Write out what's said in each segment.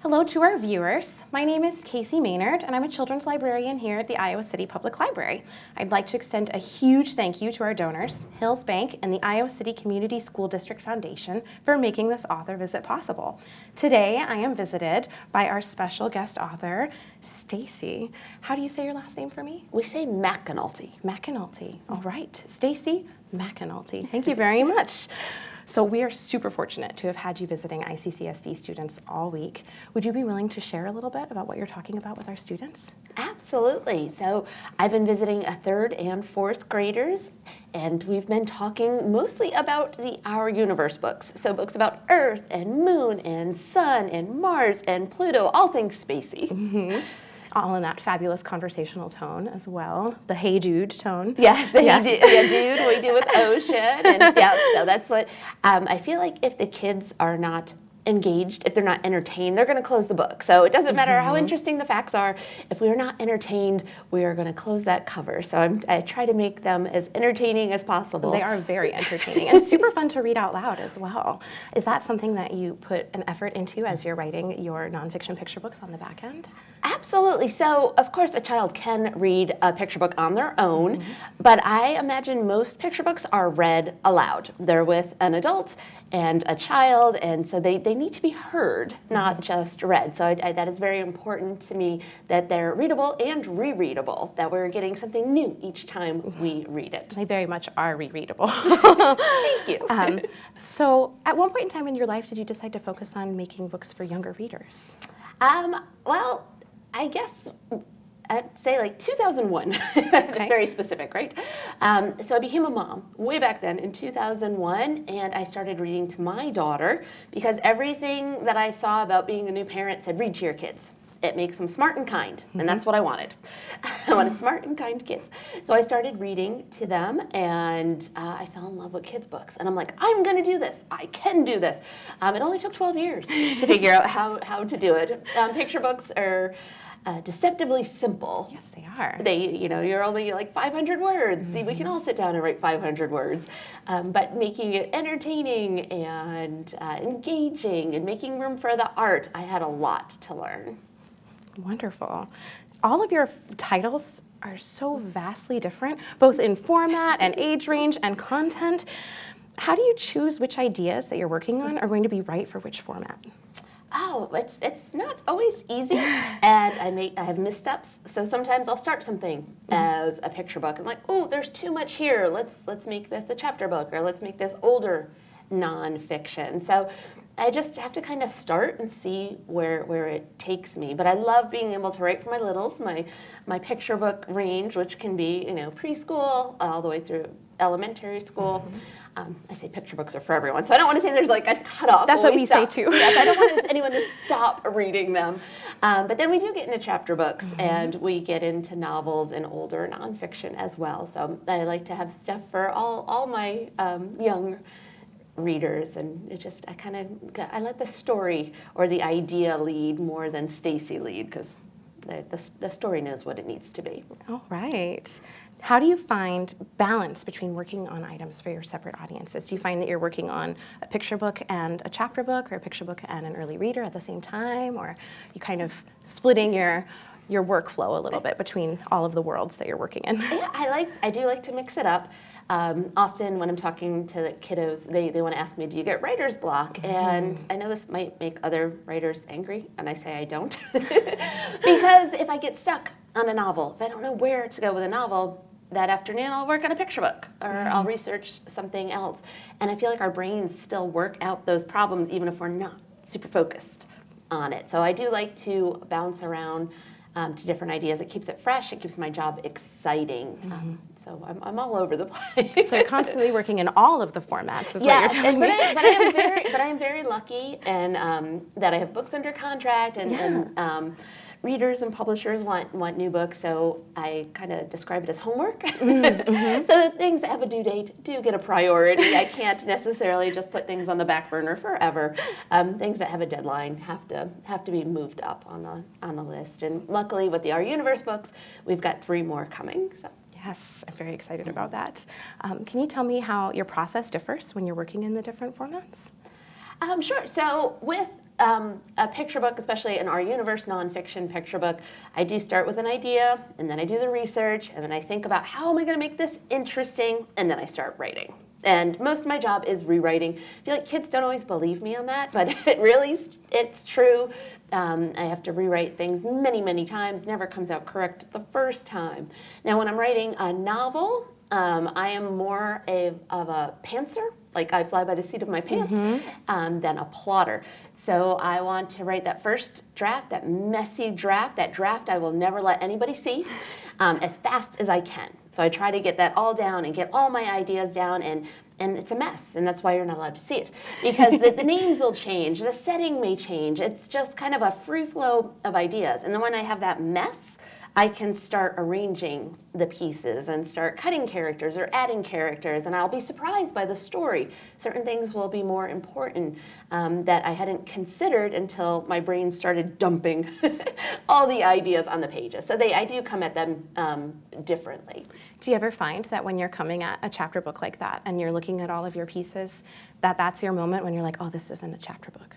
Hello to our viewers. My name is Casey Maynard, and I'm a children's librarian here at the Iowa City Public Library. I'd like to extend a huge thank you to our donors, Hills Bank and the Iowa City Community School District Foundation, for making this author visit possible. Today, I am visited by our special guest author, Stacy. How do you say your last name for me? We say McAnulty. McAnulty. All right. Stacy McAnulty. Thank you very much. So we are super fortunate to have had you visiting ICCSD students all week. Would you be willing to share a little bit about what you're talking about with our students? Absolutely. So I've been visiting a 3rd and 4th graders, and we've been talking mostly about the Our Universe books. So books about Earth and Moon and Sun and Mars and Pluto, all things spacey. Mm-hmm. All in that fabulous conversational tone as well, the hey dude tone. Yes, dude, we do with ocean. And yeah, so that's what, I feel like if the kids are not engaged, if they're not entertained, they're going to close the book. So it doesn't matter how interesting the facts are. If we are not entertained, we are going to close that cover. So I try to make them as entertaining as possible. They are very entertaining and super fun to read out loud as well. Is that something that you put an effort into as you're writing your nonfiction picture books on the back end? Absolutely. So, of course, a child can read a picture book on their own, but I imagine most picture books are read aloud. They're with an adult and a child, and so they need to be heard, not just read. So that is very important to me, that they're readable and rereadable, that we're getting something new each time we read it. They very much are rereadable. Thank you. So at one point in time in your life, did you decide to focus on making books for younger readers? Well, I guess I'd say like 2001. That's very specific, right? So I became a mom way back then in 2001, and I started reading to my daughter because everything that I saw about being a new parent said, read to your kids. It makes them smart and kind, and that's what I wanted. I wanted smart and kind kids. So I started reading to them, and I fell in love with kids' books. And I'm like, I'm going to do this. I can do this. It only took 12 years to figure out how to do it. Picture books are deceptively simple. Yes, they are. You're only like 500 words. See, we can all sit down and write 500 words. But making it entertaining and engaging and making room for the art, I had a lot to learn. Wonderful. All of your titles are so vastly different, both in format and age range and content. How do you choose which ideas that you're working on are going to be right for which format? Oh, it's not always easy, and I have missteps. So sometimes I'll start something as a picture book. I'm like, oh, there's too much here. Let's make this a chapter book, or let's make this older nonfiction. So I just have to kind of start and see where it takes me. But I love being able to write for my littles, my picture book range, which can be preschool all the way through elementary school. I say picture books are for everyone, so I don't want to say there's like a cutoff. That's what we say too. Yes, I don't want anyone to stop reading them. But then we do get into chapter books, and we get into novels and older nonfiction as well. So I like to have stuff for all my young readers, and I let the story or the idea lead more than Stacy lead, because the story knows what it needs to be. All right. How do you find balance between working on items for your separate audiences? Do you find that you're working on a picture book and a chapter book, or a picture book and an early reader at the same time, or you kind of splitting your workflow a little bit between all of the worlds that you're working in? Yeah, I do like to mix it up. Often when I'm talking to the kiddos, they want to ask me, do you get writer's block? And I know this might make other writers angry, and I say I don't. Because if I get stuck on a novel, if I don't know where to go with a novel, that afternoon I'll work on a picture book, or I'll research something else. And I feel like our brains still work out those problems even if we're not super focused on it. So I do like to bounce around to different ideas. It keeps it fresh. It keeps my job exciting. So I'm all over the place. So you're constantly working in all of the formats, is what you're telling me. But I am very lucky, and that I have books under contract, and readers and publishers want new books, so I kind of describe it as homework. So the things that have a due date do get a priority. I can't necessarily just put things on the back burner forever. Things that have a deadline have to be moved up on the list. And luckily, with the Our Universe books, we've got 3 more coming. So. Yes, I'm very excited about that. Can you tell me how your process differs when you're working in the different formats? Sure. So with a picture book, especially an Our Universe nonfiction picture book, I do start with an idea, and then I do the research, and then I think about how am I going to make this interesting, and then I start writing. And most of my job is rewriting. I feel like kids don't always believe me on that, but it's true. I have to rewrite things many, many times. Never comes out correct the first time. Now, when I'm writing a novel, I am more of a pantser. Like I fly by the seat of my pants, than a plotter. So I want to write that first draft, that messy draft, that draft I will never let anybody see, as fast as I can. So I try to get that all down and get all my ideas down, and it's a mess, and that's why you're not allowed to see it. Because the names will change, the setting may change. It's just kind of a free flow of ideas. And then when I have that mess, I can start arranging the pieces and start cutting characters or adding characters, and I'll be surprised by the story. Certain things will be more important that I hadn't considered until my brain started dumping all the ideas on the pages. So I do come at them differently. Do you ever find that when you're coming at a chapter book like that and you're looking at all of your pieces, that's your moment when you're like, oh, this isn't a chapter book?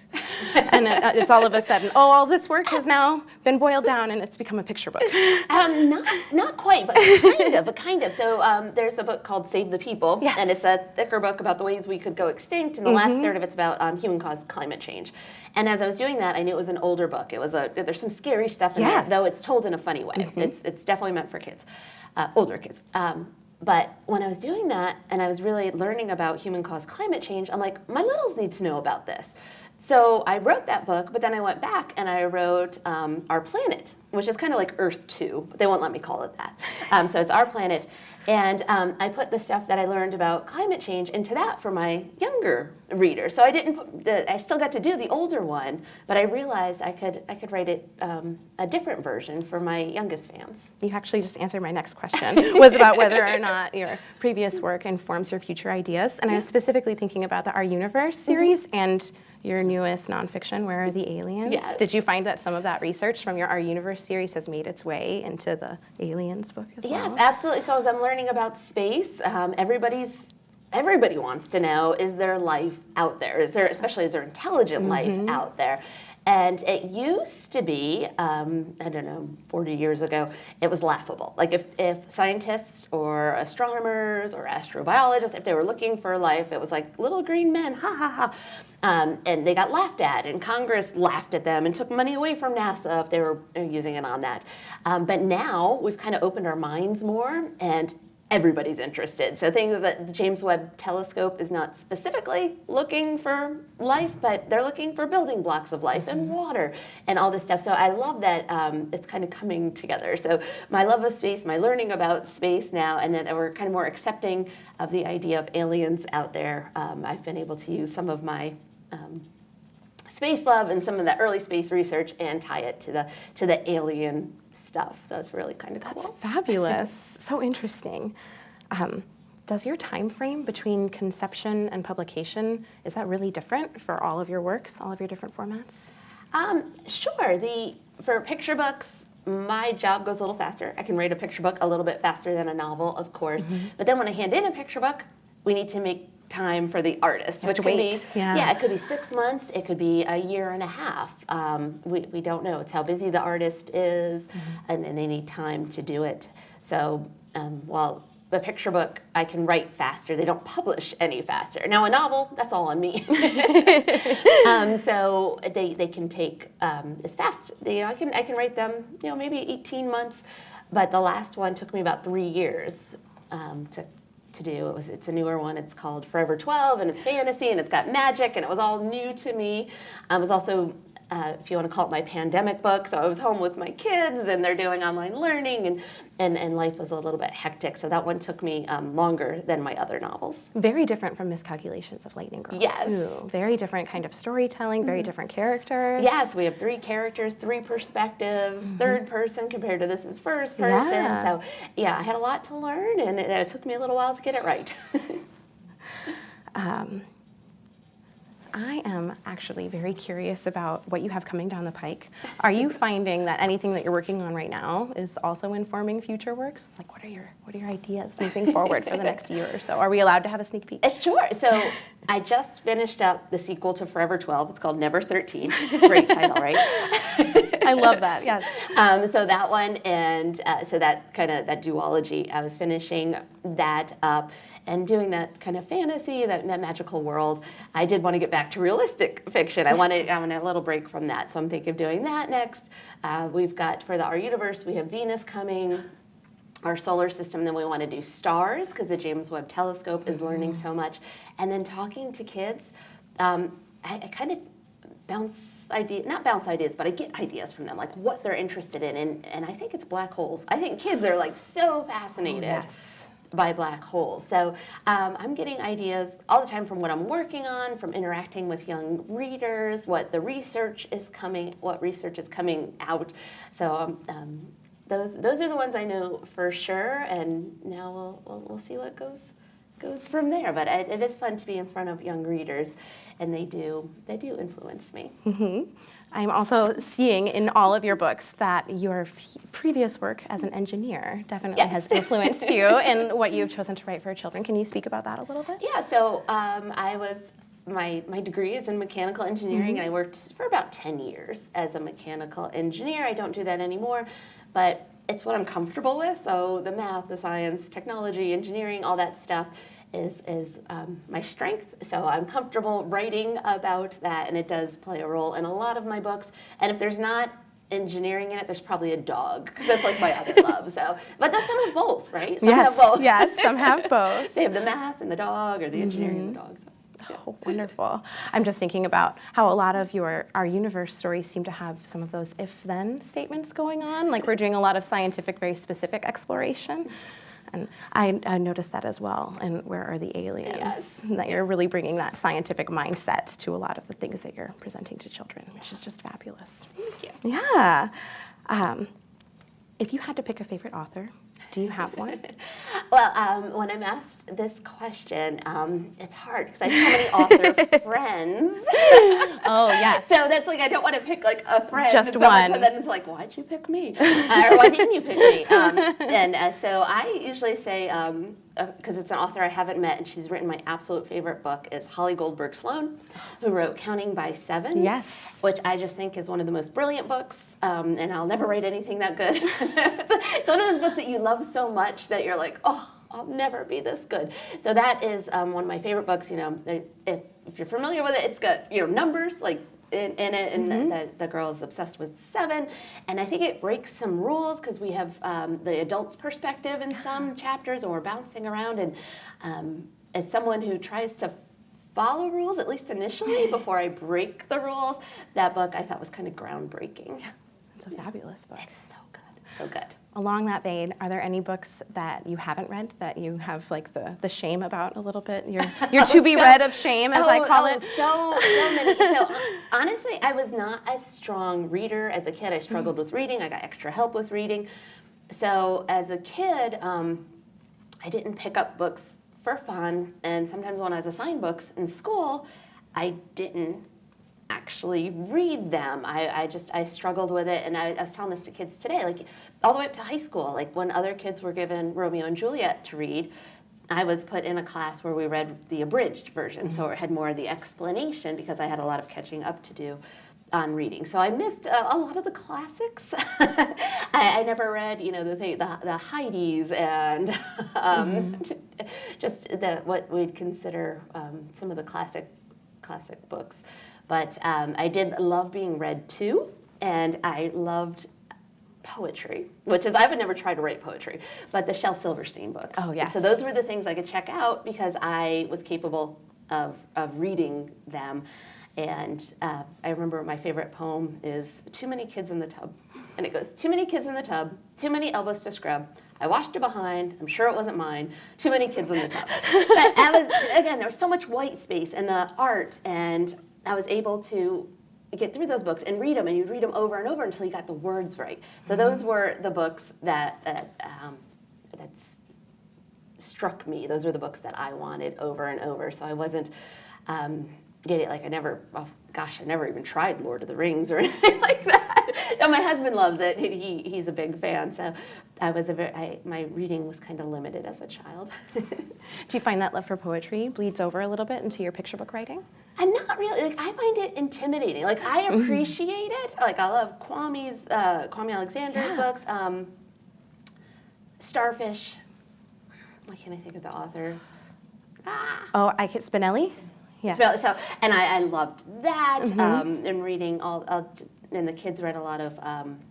And it's all of a sudden, oh, all this work has now been boiled down and it's become a picture book. Not quite, but kind of. So there's a book called Save the People, yes. And it's a thicker book about the ways we could go extinct, and the last third of it's about human-caused climate change. And as I was doing that, I knew it was an older book. There's some scary stuff in there, though it's told in a funny way. It's definitely meant for kids, older kids. But when I was doing that, and I was really learning about human-caused climate change, I'm like, my littles need to know about this. So I wrote that book, but then I went back and I wrote Our Planet, which is kind of like Earth 2, but they won't let me call it that. So it's Our Planet. And I put the stuff that I learned about climate change into that for my younger readers. So I didn't I still got to do the older one, but I realized I could write it a different version for my youngest fans. You actually just answered my next question, was about whether or not your previous work informs your future ideas. And I was specifically thinking about the Our Universe series and your newest nonfiction, Where Are the Aliens? Yes. Did you find that some of that research from your Our Universe series has made its way into the Aliens book as well? Yes, absolutely. So as I'm learning about space, everybody wants to know, is there life out there? Is there intelligent life out there? And it used to be, 40 years ago, it was laughable. Like if scientists or astronomers or astrobiologists, if they were looking for life, it was like little green men, ha ha ha. And they got laughed at, and Congress laughed at them and took money away from NASA if they were using it on that. But now we've kind of opened our minds more, and everybody's interested. So things that the James Webb Telescope is not specifically looking for life, but they're looking for building blocks of life and water and all this stuff. So I love that it's kind of coming together. So my love of space, my learning about space now, and then we're kind of more accepting of the idea of aliens out there. I've been able to use some of my space love and some of the early space research and tie it to the alien stuff. So it's really kind of cool. That's fabulous. So interesting. Does your time frame between conception and publication, is that really different for all of your works, all of your different formats? Sure. For picture books, my job goes a little faster. I can write a picture book a little bit faster than a novel, of course. But then when I hand in a picture book, we need to make time for the artist, which could be, it could be 6 months, it could be a year and a half. We don't know. It's how busy the artist is, and then they need time to do it. So while the picture book, I can write faster, they don't publish any faster. Now a novel, that's all on me. So they can take as fast. I can write them, maybe 18 months, but the last one took me about 3 years to do. It's a newer one. It's called Forever 12, and it's fantasy, and it's got magic, and it was all new to me. It was also, if you want to call it, my pandemic book. So I was home with my kids, and they're doing online learning, and life was a little bit hectic. So that one took me longer than my other novels. Very different from Miscalculations of Lightning Girls. Yes. Ooh, very different kind of storytelling, very different characters. Yes, we have 3 characters, 3 perspectives, third person compared to this is first person. Yeah. So I had a lot to learn, and it took me a little while to get it right. I am actually very curious about what you have coming down the pike. Are you finding that anything that you're working on right now is also informing future works? Like, what are your ideas moving forward for the next year or so? Are we allowed to have a sneak peek? Sure. So I just finished up the sequel to Forever 12. It's called Never 13. Great title, right? I love that, yes. So that one, and so that kind of, that duology, I was finishing that up and doing that kind of fantasy, that magical world. I did want to get back to realistic fiction. I want a little break from that, so I'm thinking of doing that next. We've got, for our universe, we have Venus coming, our solar system, then we want to do stars, because the James Webb Telescope is learning so much. And then talking to kids, I kind of not bounce ideas, but I get ideas from them, like what they're interested in, and I think it's black holes. I think kids are like so fascinated by black holes. So I'm getting ideas all the time from what I'm working on, from interacting with young readers, what research is coming out. So those are the ones I know for sure, and now we'll see what goes from there. But it is fun to be in front of young readers, and they do influence me. Mm-hmm. I'm also seeing in all of your books that your previous work as an engineer definitely has influenced you in what you've chosen to write for children. Can you speak about that a little bit? Yeah, so my degree is in mechanical engineering, and I worked for about 10 years as a mechanical engineer. I don't do that anymore, but it's what I'm comfortable with. So the math, the science, technology, engineering, all that stuff is my strength. So I'm comfortable writing about that, and it does play a role in a lot of my books. And if there's not engineering in it, there's probably a dog, because that's like my other love. So, but there's some have both, right? Some have both. Yes, some have both. They have the math and the dog, or the engineering and the dog. So. Oh, wonderful. I'm just thinking about how a lot of our universe stories seem to have some of those if-then statements going on. Like we're doing a lot of scientific, very specific exploration. And I noticed that as well. And Where Are the Aliens? Yes. That you're really bringing that scientific mindset to a lot of the things that you're presenting to children, which is just fabulous. Thank you. Yeah. If you had to pick a favorite author, do you have one? Well, when I'm asked this question, it's hard because I have so many author friends. Oh, yes. So that's like, I don't want to pick like a friend. Just one. So then it's like, why'd you pick me? Or why didn't you pick me? So I usually say, because it's an author I haven't met, and she's written my absolute favorite book, is Holly Goldberg Sloan, who wrote Counting by Sevens. Yes. Which I just think is one of the most brilliant books, and I'll never write anything that good. It's one of those books that you love so much that you're like, oh, I'll never be this good. So that is one of my favorite books. You know, if you're familiar with it, it's got numbers like in it, and the girl is obsessed with 7, and I think it breaks some rules because we have the adult's perspective in some chapters, and we're bouncing around. And as someone who tries to follow rules, at least initially, before I break the rules, that book I thought was kind of groundbreaking. It's a fabulous book. It's so good, so good. Along that vein, are there any books that you haven't read that you have like the shame about a little bit? Your to be read of shame, as I call it. So many. So honestly, I was not a strong reader as a kid. I struggled with reading. I got extra help with reading. So as a kid, I didn't pick up books for fun, and sometimes when I was assigned books in school, I didn't actually read them. I struggled with it, and I was telling this to kids today, like all the way up to high school, like when other kids were given Romeo and Juliet to read, I was put in a class where we read the abridged version, so it had more of the explanation because I had a lot of catching up to do on reading. So I missed a lot of the classics. I never read, the Heidi's and just what we'd consider some of the classic books. But I did love being read to, and I loved poetry, which is, I would never try to write poetry, but the Shel Silverstein books. Oh, yes. So those were the things I could check out because I was capable of reading them. And I remember my favorite poem is Too Many Kids in the Tub. And it goes, too many kids in the tub, too many elbows to scrub. I washed it behind, I'm sure it wasn't mine. Too many kids in the tub. But there was so much white space in the art, and I was able to get through those books and read them, and you'd read them over and over until you got the words right. So those were the books that struck me. Those were the books that I wanted over and over. So I wasn't did it. Like I never even tried Lord of the Rings or anything like that. No, my husband loves it. He's a big fan. So my reading was kind of limited as a child. Do you find that love for poetry bleeds over a little bit into your picture book writing? And not really. Like I find it intimidating. Like I appreciate it. Like I love Kwame Alexander's books. Starfish. Why can't I think of the author? Oh, Spinelli? Yes. So, and I loved that, and reading and the kids read a lot of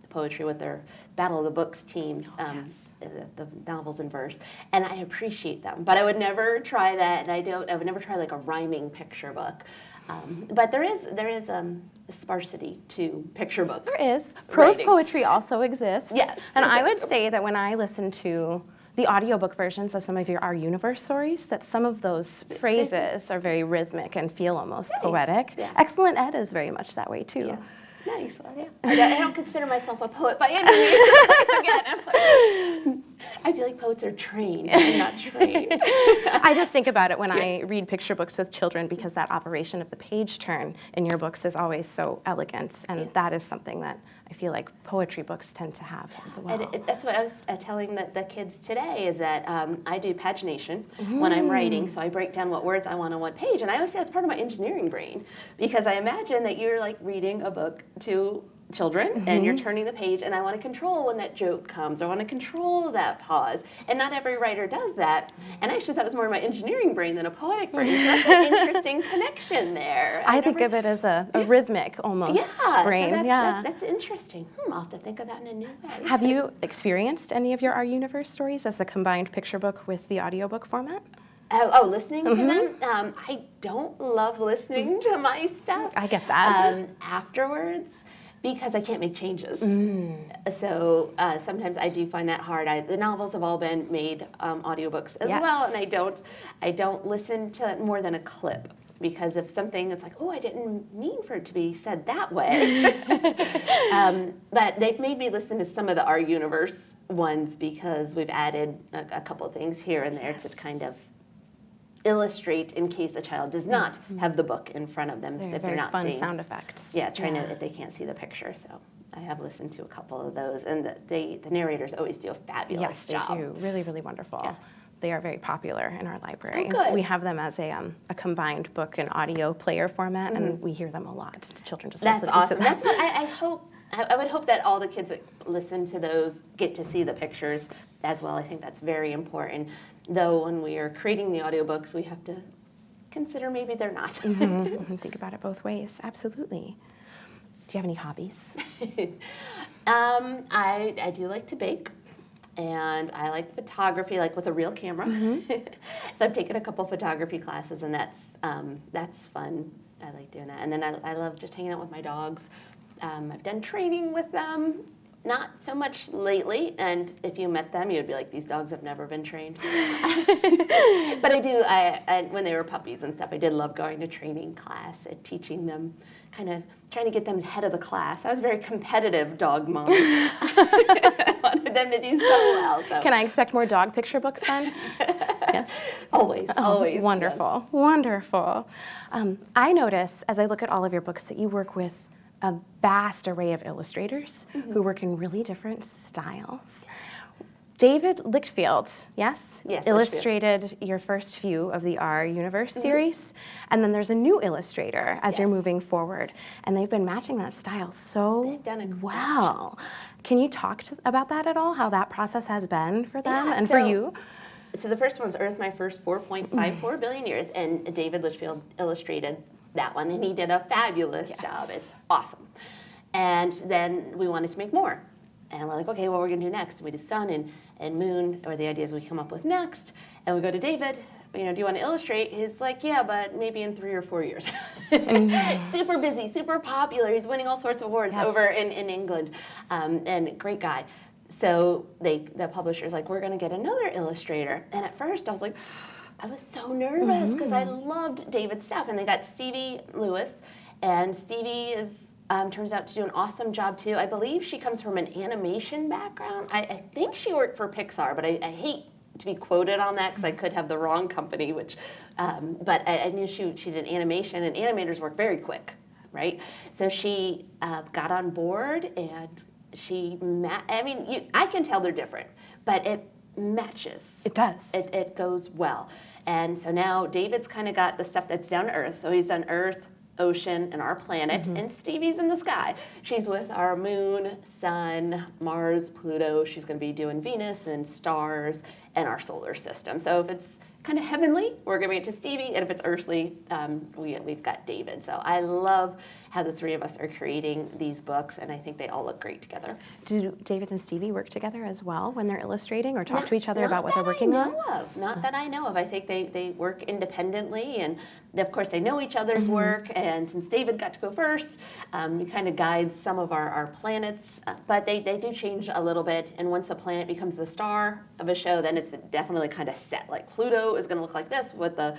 poetry with their Battle of the Books team, the novels in verse, and I appreciate them. But I would never try that, and I would never try like a rhyming picture book. But there is a sparsity to picture book. There is. Prose writing. poetry also exists. Yes. And I would say that when I listen to the audiobook versions of some of your Our Universe stories, that some of those phrases are very rhythmic and feel almost poetic. Yeah. Excellent Ed is very much that way too. Yeah. Nice. Well, yeah. I don't consider myself a poet by any means. Again, I feel like poets are trained. I'm not trained. I just think about it when I read picture books with children, because that operation of the page turn in your books is always so elegant, and that is something that I feel like poetry books tend to have as well. And that's what I was telling the kids today, is that I do pagination when I'm writing, so I break down what words I want on one page, and I always say that's part of my engineering brain, because I imagine that you're like reading a book to children and you're turning the page, and I want to control when that joke comes. I want to control that pause, and not every writer does that. And I actually thought it was more my engineering brain than a poetic brain. So that's an interesting connection there. I think of it as a rhythmic almost brain. So that's interesting. I'll have to think of that in a new way. Have you experienced any of your Our Universe stories as the combined picture book with the audiobook format? Listening to them? I don't love listening to my stuff. I get that. Afterwards, because I can't make changes. So sometimes I do find that hard. The novels have all been made audiobooks as well, and I don't listen to it more than a clip, because if something, it's like, oh, I didn't mean for it to be said that way. But they've made me listen to some of the Our Universe ones, because we've added a couple of things here and there to kind of illustrate in case a child does not have the book in front of them, if they're not fun seeing sound effects. Yeah, if they can't see the picture. So I have listened to a couple of those, and the narrators always do a fabulous job. Yes, they do. Really, really wonderful. Yes. They are very popular in our library. Oh, good. We have them as a combined book and audio player format, and we hear them a lot. The children just That's listen awesome. to them. That's what I hope. I would hope that all the kids that listen to those get to see the pictures as well. I think that's very important. Though when we are creating the audiobooks, we have to consider maybe they're not. Think about it both ways. Absolutely. Do you have any hobbies? I do like to bake, and I like photography, like with a real camera. So I've taken a couple photography classes, and that's fun. I like doing that. And then I love just hanging out with my dogs. I've done training with them. Not so much lately, and if you met them, you'd be like, these dogs have never been trained. But I when they were puppies and stuff, I did love going to training class and teaching them, kind of trying to get them head of the class. I was a very competitive dog mom. I wanted them to do so well. So. Can I expect more dog picture books then? Yes. Always. Wonderful, Yes. Wonderful. I notice, as I look at all of your books, that you work with a vast array of illustrators who work in really different styles. David Lichtfield, yes, illustrated your first few of the Our Universe series, and then there's a new illustrator as you're moving forward, and they've been matching that style so well. Can you talk about that at all, how that process has been for them and for you? So the first one was Earth, My First 4.54 Billion Years, and David Lichtfield illustrated that one, and he did a fabulous job. It's awesome. And then we wanted to make more. And we're like, okay, what we're going to do next? And we did Sun and Moon, or the ideas we come up with next. And we go to David, do you want to illustrate? He's like, yeah, but maybe in 3 or 4 years. Super busy, super popular. He's winning all sorts of awards over in England. And great guy. So the publisher's like, we're going to get another illustrator. And at first I was like, I was so nervous because I loved David's stuff. And they got Stevie Lewis, and Stevie turns out to do an awesome job too. I believe she comes from an animation background. I think she worked for Pixar, but I hate to be quoted on that because I could have the wrong company, which, but I knew she did animation, and animators work very quick, right? So she got on board, and I can tell they're different, but it matches. It does. It goes well. And so now David's kind of got the stuff that's down to earth. So he's done Earth, ocean, and our planet, and Stevie's in the sky. She's with our moon, sun, Mars, Pluto. She's going to be doing Venus and stars and our solar system. So if it's kind of heavenly, we're going to get to Stevie, and if it's earthly, we've got David. So I love how the three of us are creating these books, and I think they all look great together. Do David and Stevie work together as well when they're illustrating, or talk to each other about what they're working on? Not that I know of. I think they work independently, and of course they know each other's work, and since David got to go first, he kind of guides some of our planets, but they do change a little bit, and once a planet becomes the star of a show, then it's definitely kind of set. Like Pluto is going to look like this with the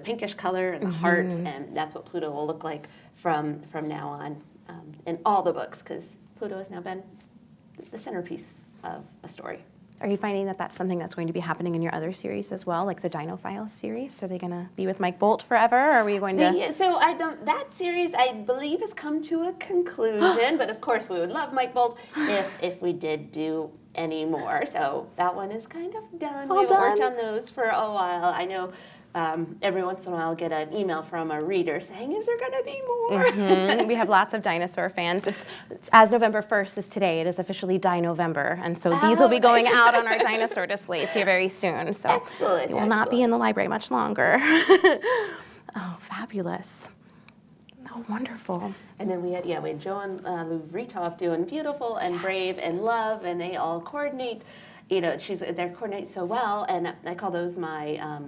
pinkish color and the heart, and that's what Pluto will look like from now on in all the books, because Pluto has now been the centerpiece of a story. Are you finding that that's something that's going to be happening in your other series as well, like the Dino Files series? Are they going to be with Mike Bolt forever, or are we going to? So that series, I believe, has come to a conclusion, but of course we would love Mike Bolt if we did do any more. So that one is kind of done. We haven't worked on those for a while. I know every once in a while I'll get an email from a reader saying, is there going to be more? We have lots of dinosaur fans. It's as November 1st is today, it is officially Dino-November, and so these will be going out on our dinosaur displays here very soon. So excellent. They will not be in the library much longer. Oh, fabulous. Oh, wonderful. And then we had Joe and Lou Ritoff doing Beautiful and Brave and Love, and they all coordinate. They coordinate so well, and I call those my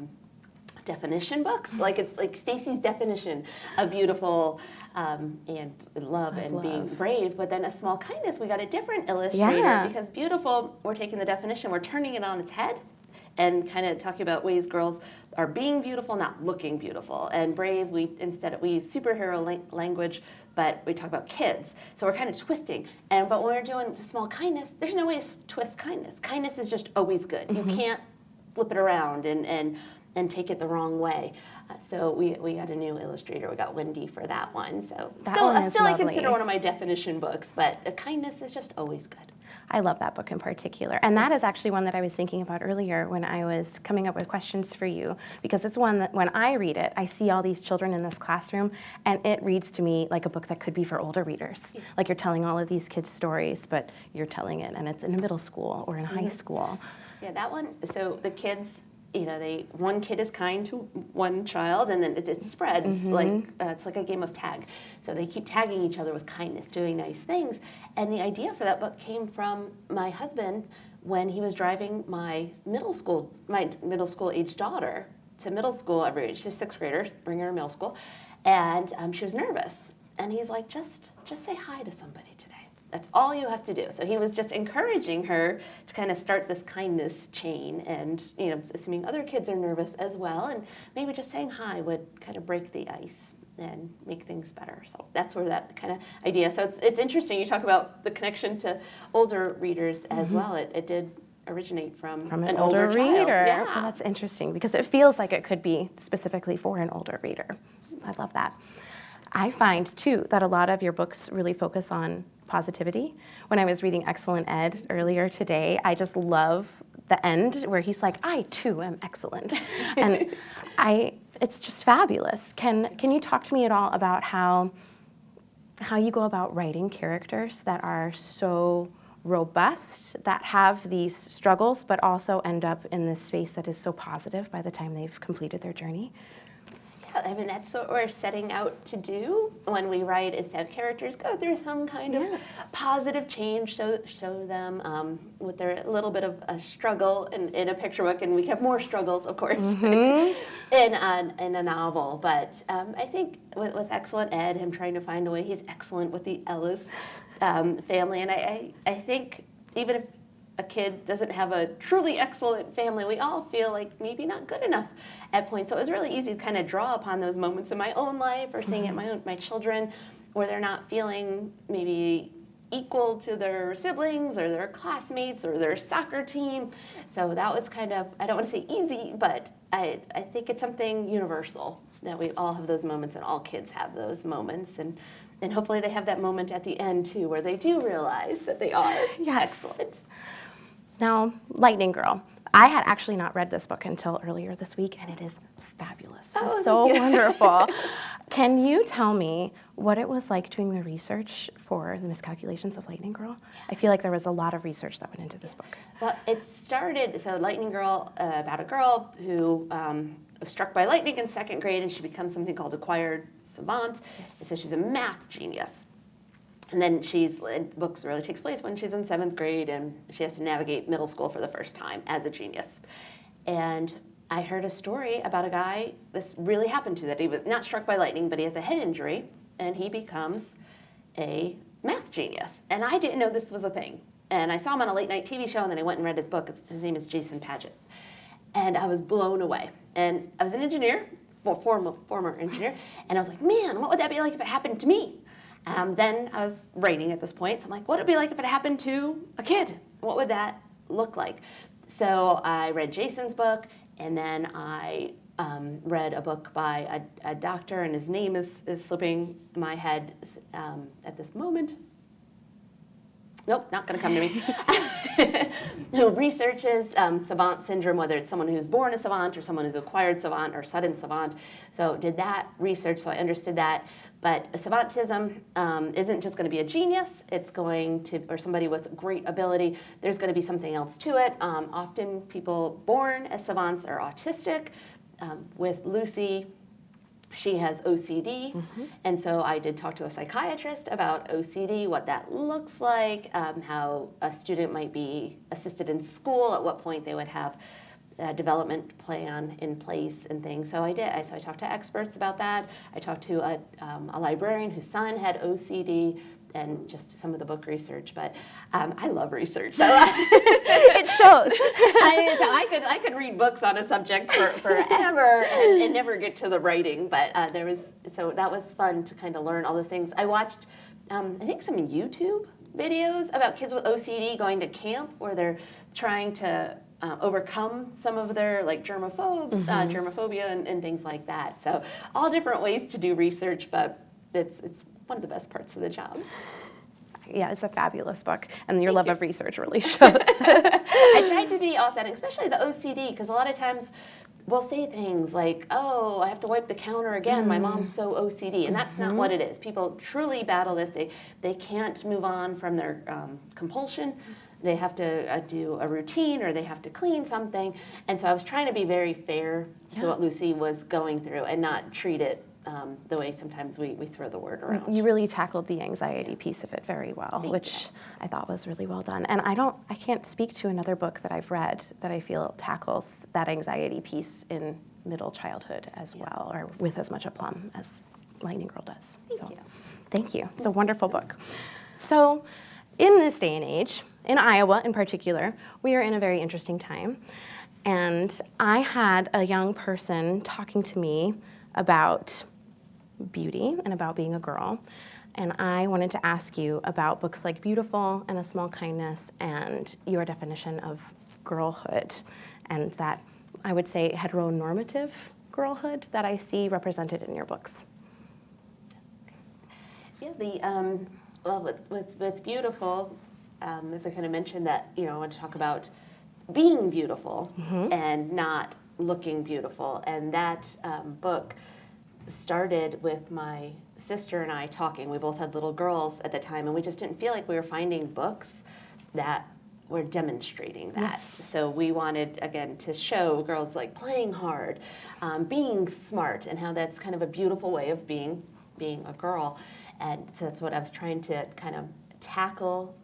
definition books. Like it's like Stacy's definition of beautiful and love and being brave. But then A Small Kindness, we got a different illustrator because beautiful, we're taking the definition, we're turning it on its head, and kind of talking about ways girls are being beautiful, not looking beautiful. And brave, we use superhero language, but we talk about kids. So we're kind of twisting. But when we're doing Small Kindness, there's no way to twist kindness. Kindness is just always good. You can't flip it around and take it the wrong way. So we got a new illustrator. We got Wendy for that one. So still I consider one of my definition books, but kindness is just always good. I love that book in particular. And that is actually one that I was thinking about earlier when I was coming up with questions for you, because it's one that when I read it, I see all these children in this classroom, and it reads to me like a book that could be for older readers. Yeah. Like you're telling all of these kids stories, but you're telling it, and it's in a middle school or in high school. Yeah, that one, so the kids, one kid is kind to one child, and then it spreads like it's like a game of tag. So they keep tagging each other with kindness, doing nice things. And the idea for that book came from my husband when he was driving my middle school age daughter to middle school every week. She's a 6th grader, bring her to middle school, and she was nervous. And he's like, just say hi to somebody today. That's all you have to do. So he was just encouraging her to kind of start this kindness chain, and assuming other kids are nervous as well, and maybe just saying hi would kind of break the ice and make things better. So that's where that kind of idea. So it's interesting. You talk about the connection to older readers as well. It did originate from an older reader. Yeah. Well, that's interesting because it feels like it could be specifically for an older reader. I love that. I find too that a lot of your books really focus on positivity. When I was reading Excellent Ed earlier today, I just love the end where he's like, I too am excellent. And it's just fabulous. Can you talk to me at all about how you go about writing characters that are so robust, that have these struggles, but also end up in this space that is so positive by the time they've completed their journey? I mean, that's what we're setting out to do when we write, is to have characters go through some kind of positive change, show them with their little bit of a struggle in a picture book, and we have more struggles, of course, in a novel. But I think with Excellent Ed, him trying to find a way, he's excellent with the Ellis family, and I think even if a kid doesn't have a truly excellent family, we all feel like maybe not good enough at points. So it was really easy to kind of draw upon those moments in my own life or seeing it in my children, where they're not feeling maybe equal to their siblings or their classmates or their soccer team. So that was kind of, I don't want to say easy, but I think it's something universal that we all have those moments and all kids have those moments. And hopefully they have that moment at the end too where they do realize that they are excellent. Now, Lightning Girl. I had actually not read this book until earlier this week, and it is fabulous. It's so wonderful. Can you tell me what it was like doing the research for the miscalculations of Lightning Girl? I feel like there was a lot of research that went into this book. Well, it started, so Lightning Girl, about a girl who was struck by lightning in second grade, and she becomes something called acquired savant. And so she's a math genius. And then the book really takes place when she's in 7th grade, and she has to navigate middle school for the first time as a genius. And I heard a story about a guy, this really happened to, that he was not struck by lightning, but he has a head injury, and he becomes a math genius. And I didn't know this was a thing. And I saw him on a late night TV show, and then I went and read his book. His name is Jason Paget. And I was blown away. And I was an engineer, former engineer, and I was like, man, what would that be like if it happened to me? Then I was writing at this point, so I'm like, what would it be like if it happened to a kid? What would that look like? So I read Jason's book, and then I read a book by a doctor, and his name is slipping my head at this moment. Nope, not going to come to me. Who researches savant syndrome, whether it's someone who's born a savant or someone who's acquired savant or sudden savant. So did that research, so I understood that. But savantism isn't just going to be a genius. It's going to, or somebody with great ability. There's going to be something else to it. Often people born as savants are autistic. With Lucy, she has OCD, and so I did talk to a psychiatrist about OCD, what that looks like, how a student might be assisted in school, at what point they would have a development plan in place and things. So I did. So I talked to experts about that. I talked to a librarian whose son had OCD, and just some of the book research, but I love research. So it shows. So I could read books on a subject forever and never get to the writing, but so that was fun to kind of learn all those things. I watched, I think, some YouTube videos about kids with OCD going to camp where they're trying to overcome some of their like germophobia and things like that. So all different ways to do research, but it's one of the best parts of the job. Yeah, it's a fabulous book, and your Thank love you. of research really shows. I tried to be authentic, especially the OCD, because a lot of times we'll say things like, oh, I have to wipe the counter again, my mom's so OCD, and that's not what it is. People truly battle this. They can't move on from their compulsion. They have to do a routine, or they have to clean something. And so I was trying to be very fair to what Lucy was going through and not treat it the way sometimes we throw the word around. You really tackled the anxiety piece of it very well, which I thought was really well done. And I can't speak to another book that I've read that I feel tackles that anxiety piece in middle childhood as well, or with as much aplomb as Lightning Girl does. Thank you. It's a wonderful book. So in this day and age, in Iowa in particular, we are in a very interesting time. And I had a young person talking to me about beauty and about being a girl. And I wanted to ask you about books like Beautiful and A Small Kindness and your definition of girlhood, and that, I would say, heteronormative girlhood that I see represented in your books. Yeah, well, with Beautiful, as I kind of mentioned that, I want to talk about being beautiful and not looking beautiful. And that book started with my sister and I talking. We both had little girls at the time, and we just didn't feel like we were finding books that were demonstrating that. Yes. So we wanted, again, to show girls like playing hard, being smart, and how that's kind of a beautiful way of being a girl. And so that's what I was trying to kind of tackle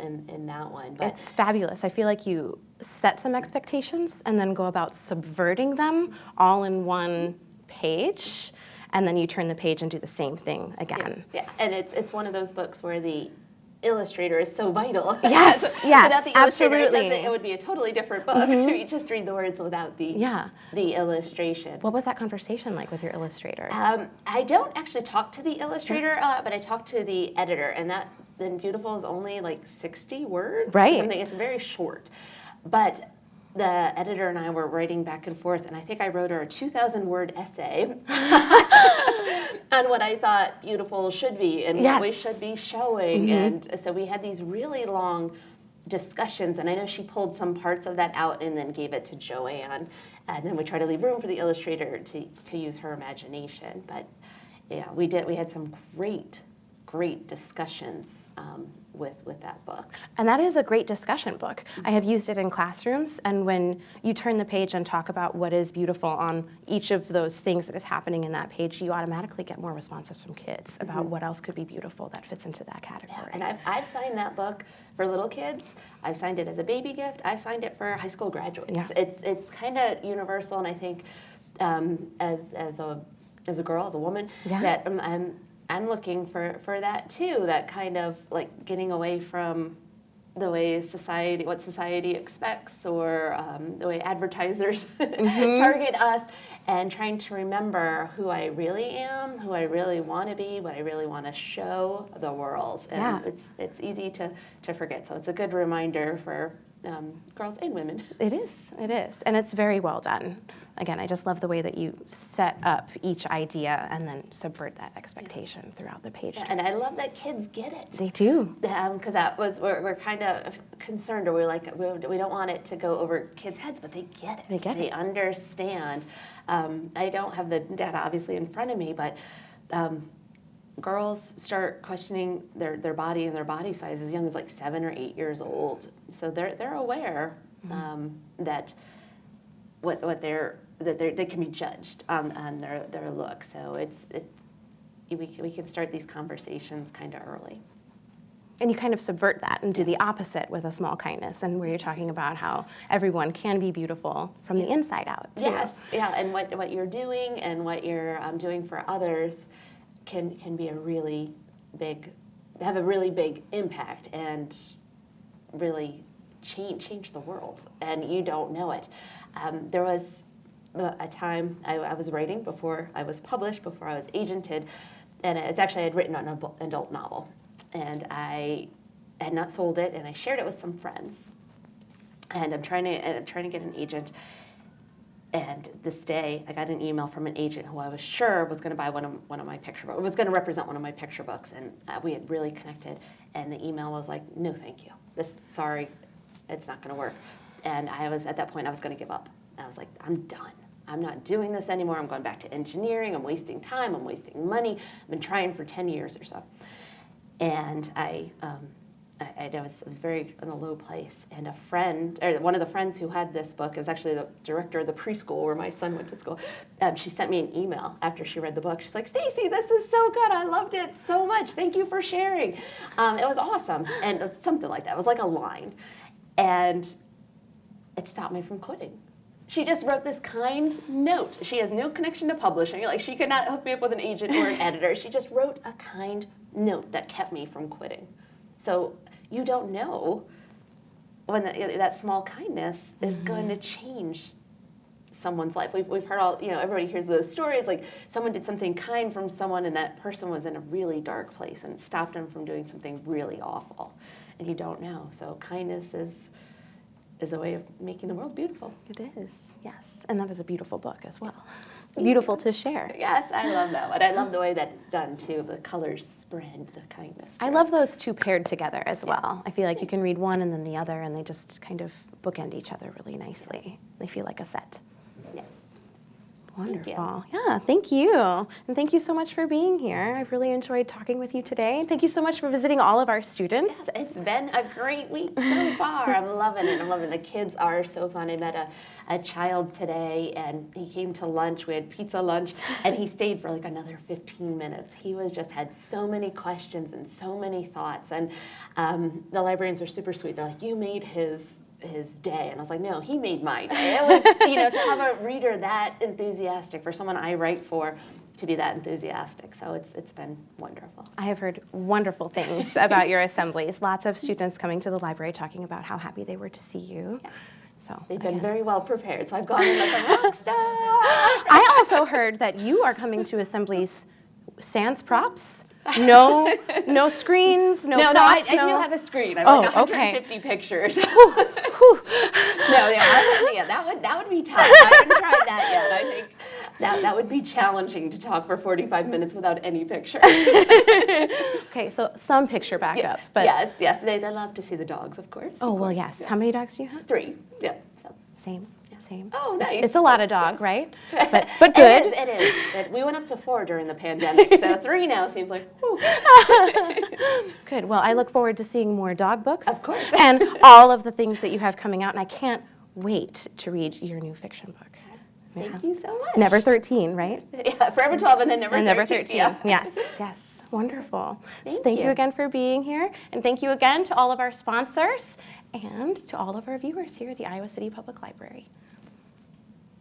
in that one. But it's fabulous. I feel like you set some expectations and then go about subverting them all in one page, and then you turn the page and do the same thing again. Yeah. And it's one of those books where the illustrator is so vital. Yes, without the absolutely. It would be a totally different book if you just read the words without the illustration. What was that conversation like with your illustrator? I don't actually talk to the illustrator a lot, but I talk to the editor, and then beautiful is only like 60 words. Right. Something, it's very short. But the editor and I were writing back and forth, and I think I wrote her a 2,000-word essay on what I thought beautiful should be and what we should be showing. And so we had these really long discussions, and I know she pulled some parts of that out and then gave it to Joanne, and then we tried to leave room for the illustrator to use her imagination. But yeah, we had some great discussions with that book. And that is a great discussion book. I have used it in classrooms, and when you turn the page and talk about what is beautiful on each of those things that is happening in that page, you automatically get more responses from kids about what else could be beautiful that fits into that category. Yeah, and I've signed that book for little kids. I've signed it as a baby gift. I've signed it for high school graduates. Yeah. It's kind of universal, and I think as a girl, as a woman, that I'm looking for that too, that kind of like getting away from the way what society expects, or the way advertisers target us, and trying to remember who I really am, who I really want to be, what I really want to show the world. And it's easy to forget. So it's a good reminder for girls and women. It is, and it's very well done. Again, I just love the way that you set up each idea and then subvert that expectation throughout the page. Yeah, and I love that kids get it. They do. Because we're kind of concerned, or we're like, we don't want it to go over kids' heads, but they get it. They understand. I don't have the data obviously in front of me, but girls start questioning their body and their body size as young as like 7 or 8 years old. So they're aware that they can be judged on their look. So we can start these conversations kind of early. And you kind of subvert that and do the opposite with A Small Kindness, and where you're talking about how everyone can be beautiful from the inside out, too. Yes, yeah, and what you're doing and what you're doing for others can be have a really big impact and really change the world, and you don't know it. There was a time I was writing before I was published, before I was agented, and it's actually I had written an adult novel, and I had not sold it, and I shared it with some friends, and I'm trying to get an agent. And this day, I got an email from an agent who I was sure was going to buy one of my picture books, was going to represent one of my picture books, and we had really connected. And the email was like, "No, thank you. Sorry, it's not going to work." And at that point, I was going to give up. And I was like, "I'm done. I'm not doing this anymore. I'm going back to engineering. I'm wasting time. I'm wasting money. I've been trying for 10 years or so." And I was very in a low place, and a friend, or one of the friends who had this book, it was actually the director of the preschool where my son went to school. She sent me an email after she read the book. She's like, "Stacy, this is so good. I loved it so much. Thank you for sharing. It was awesome," and something like that. It was like a line, and it stopped me from quitting. She just wrote this kind note. She has no connection to publishing. Like, she could not hook me up with an agent or an editor. She just wrote a kind note that kept me from quitting. So you don't know when that small kindness is going to change someone's life. We've heard everybody hears those stories, like someone did something kind from someone, and that person was in a really dark place and it stopped them from doing something really awful. And you don't know. So kindness is a way of making the world beautiful. It is, yes. And that is a beautiful book as well. Beautiful to share. Yes, I love that one. I love the way that it's done, too. The colors spread the kindness. I love those two paired together as well. I feel like you can read one and then the other, and they just kind of bookend each other really nicely. They feel like a set. Yes. Wonderful. Yeah, thank you. And thank you so much for being here. I've really enjoyed talking with you today. Thank you so much for visiting all of our students. Yes, it's been a great week so far. I'm loving it. I'm loving it. The kids are so fun. I met a child today, and he came to lunch. We had pizza lunch, and he stayed for like another 15 minutes. He had so many questions and so many thoughts. And the librarians were super sweet. They're like, "You made his day." And I was like, "No, he made my day." It was, to have a reader that enthusiastic, for someone I write for to be that enthusiastic. So it's been wonderful. I have heard wonderful things about your assemblies. Lots of students coming to the library talking about how happy they were to see you. Yeah. So they've been very well prepared. So I've gone in like a rock star. I also heard that you are coming to assemblies sans props. No screens, no No, props, I do have a screen. I have Oh, like okay. 150 pictures. Whew. No, yeah, that would be tough. I haven't tried that yet. I think that would be challenging to talk for 45 minutes without any pictures. Okay, so some picture backup, but Yes, they love to see the dogs, of course. oh of well, course, yes. How many dogs do you have? 3. Yeah. So. Same. Oh, nice. It's a lot of dog, right? But good. It is. We went up to 4 during the pandemic, so 3 now seems like, whew. Good. Well, I look forward to seeing more dog books. Of course. And all of the things that you have coming out, and I can't wait to read your new fiction book. Thank you so much. Never 13, right? Yeah, Forever 12 and then Never 13. Never 13. Yeah. Yes. Wonderful. Thank you you. again for being here. And thank you again to all of our sponsors and to all of our viewers here at the Iowa City Public Library.